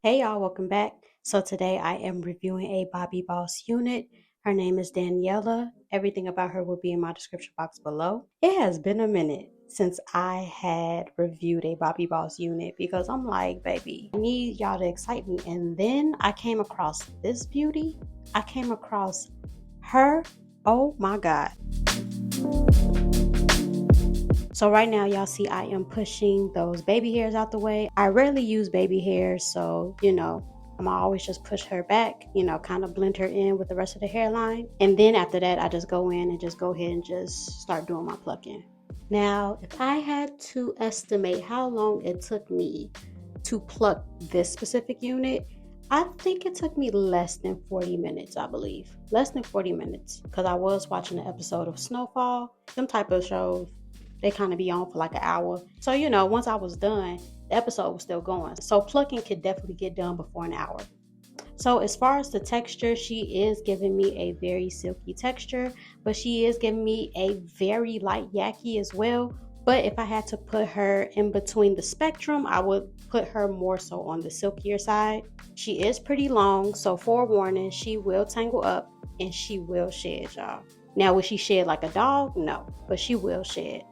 Hey y'all, welcome back. So today I am reviewing a Bobbi Boss unit. Her name is Daniella. Everything about her will be in my description box below. It has been a minute since I had reviewed a Bobbi Boss unit because I'm like, baby, I need y'all to excite me. And then I came across this beauty. I came across her. Oh my God. So right now y'all see I am pushing those baby hairs out the way. I rarely use baby hairs, so I'm always just push her back, kind of blend her in with the rest of the hairline. And then after that, I just go in and just go ahead and just start doing my plucking. Now, if I had to estimate how long it took me to pluck this specific unit, I think it took me less than 40 minutes, I believe. Less than 40 minutes, because I was watching an episode of Snowfall. Them type of shows, they kind of be on for like an hour. So, once I was done, the episode was still going. So plucking could definitely get done before an hour. So as far as the texture, she is giving me a very silky texture, but she is giving me a very light yaki as well. But if I had to put her in between the spectrum, I would put her more so on the silkier side. She is pretty long, so forewarning, she will tangle up and she will shed, y'all. Now, will she shed like a dog? No, but she will shed.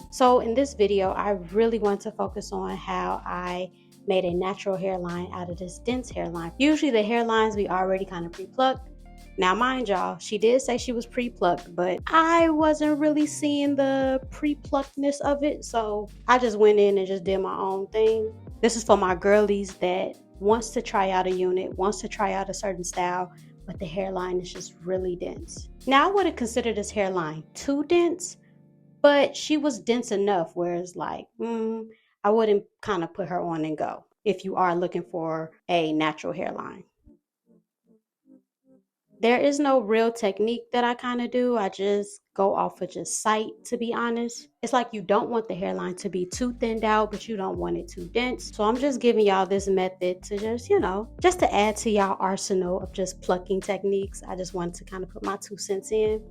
So in this video, I really want to focus on how I made a natural hairline out of this dense hairline. Usually the hairlines we already kind of pre-plucked. Now mind y'all, she did say she was pre-plucked, but I wasn't really seeing the pre-pluckedness of it. So I just went in and just did my own thing. This is for my girlies that wants to try out a unit, wants to try out a certain style, but the hairline is just really dense. Now I wouldn't consider this hairline too dense, but she was dense enough where it's like, I wouldn't kind of put her on and go if you are looking for a natural hairline. There is no real technique that I kind of do. I just go off of just sight, to be honest. It's like you don't want the hairline to be too thinned out, but you don't want it too dense. So I'm just giving y'all this method to just, just to add to y'all arsenal of just plucking techniques. I just wanted to kind of put my 2 cents in.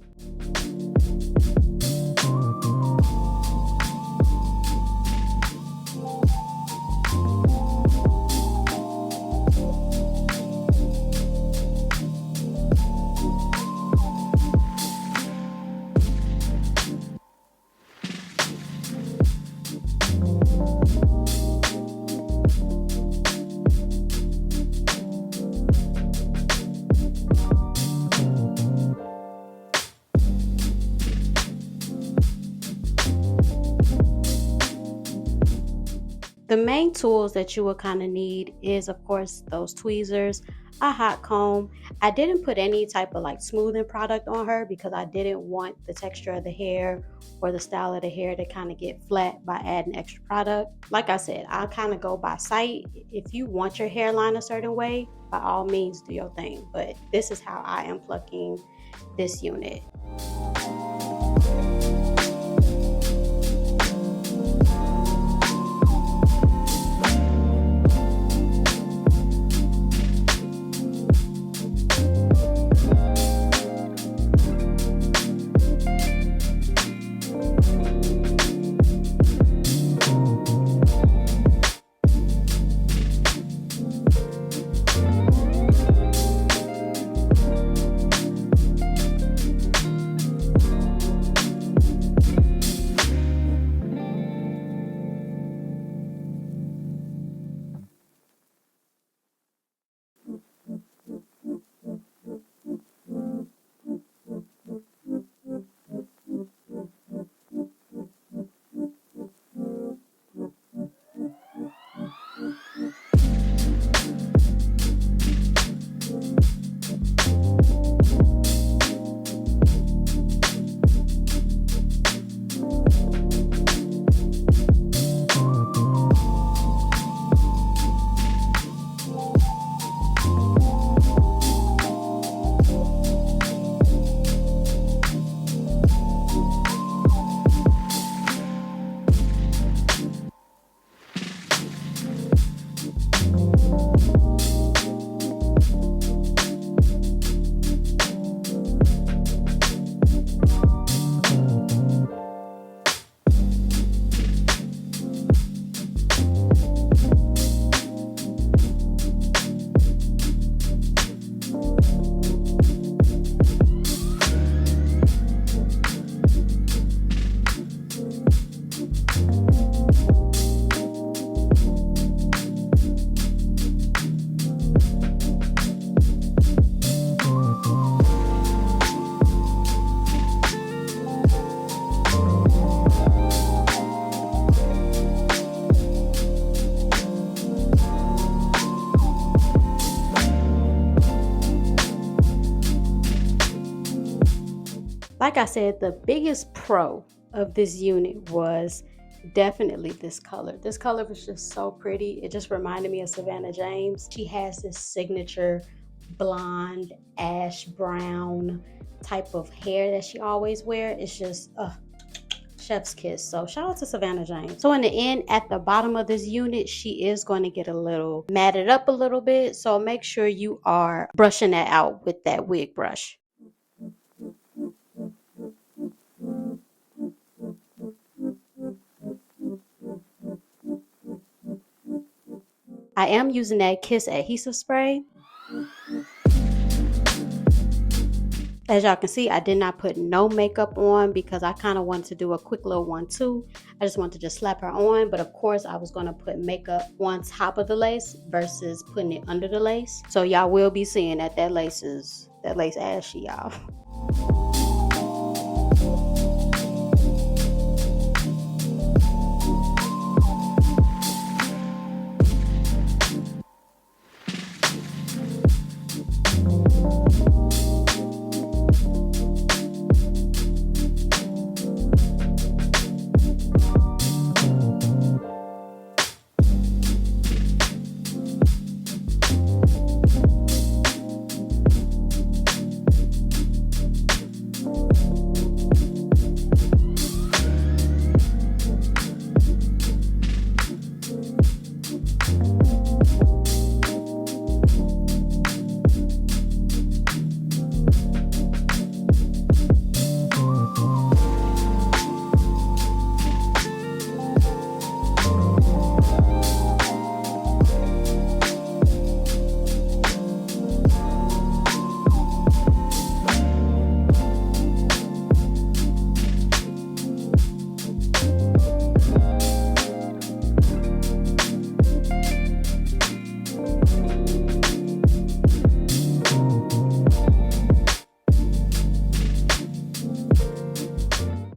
The main tools that you will kind of need is, of course, those tweezers, a hot comb. I didn't put any type of like smoothing product on her because I didn't want the texture of the hair or the style of the hair to kind of get flat by adding extra product. Like I said, I kind of go by sight. If you want your hairline a certain way, by all means do your thing. But this is how I am plucking this unit. Like I said, the biggest pro of this unit was definitely this color. This color was just so pretty. It just reminded me of Savannah James. She has this signature blonde, ash brown type of hair that she always wear. It's just chef's kiss. So shout out to Savannah James. So in the end, at the bottom of this unit, she is going to get a little matted up a little bit. So make sure you are brushing that out with that wig brush. I am using that Kiss adhesive spray. As y'all can see, I did not put no makeup on because I kind of wanted to do a quick little 1-2. I just wanted to just slap her on, but of course I was going to put makeup on top of the lace versus putting it under the lace. So y'all will be seeing that lace ashy, y'all.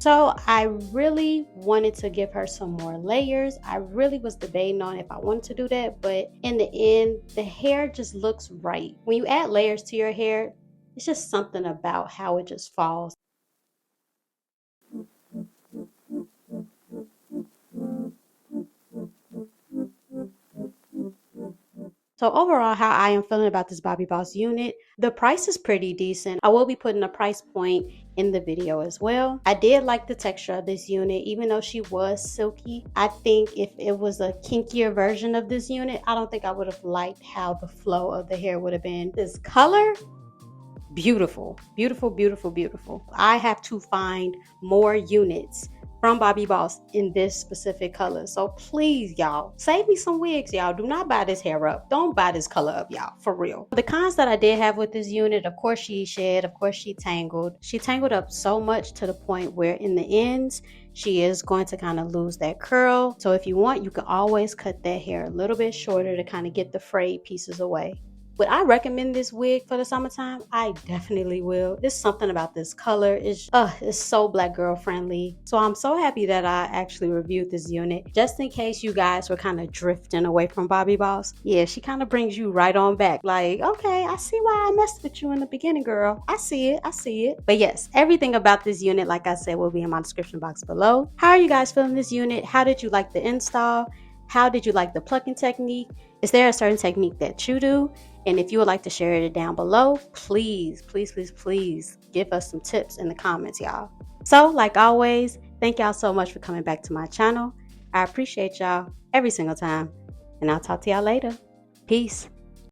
So I really wanted to give her some more layers. I really was debating on if I wanted to do that, but in the end, the hair just looks right. When you add layers to your hair, it's just something about how it just falls. So overall, how I am feeling about this Bobbi Boss unit, the price is pretty decent. I will be putting a price point in the video as well. I did like the texture of this unit, even though she was silky. I think if it was a kinkier version of this unit, I don't think I would have liked how the flow of the hair would have been. This color, beautiful, beautiful, beautiful, beautiful. I have to find more units from Bobbi Boss in this specific color. So please, y'all, save me some wigs, y'all. Do not buy this hair up. Don't buy this color up, y'all, for real. The cons that I did have with this unit, of course she shed, of course she tangled. She tangled up so much to the point where in the ends, she is going to kind of lose that curl. So if you want, you can always cut that hair a little bit shorter to kind of get the frayed pieces away. Would I recommend this wig for the summertime? I definitely will. There's something about this color. It's so black girl friendly. So I'm so happy that I actually reviewed this unit. Just in case you guys were kind of drifting away from Bobbi Boss. Yeah, she kind of brings you right on back. Like, okay, I see why I messed with you in the beginning, girl. I see it. I see it. But yes, everything about this unit, like I said, will be in my description box below. How are you guys feeling this unit? How did you like the install? How did you like the plucking technique? Is there a certain technique that you do? And if you would like to share it down below, please, please, please, please give us some tips in the comments, y'all. So like always, thank y'all so much for coming back to my channel. I appreciate y'all every single time. And I'll talk to y'all later. Peace.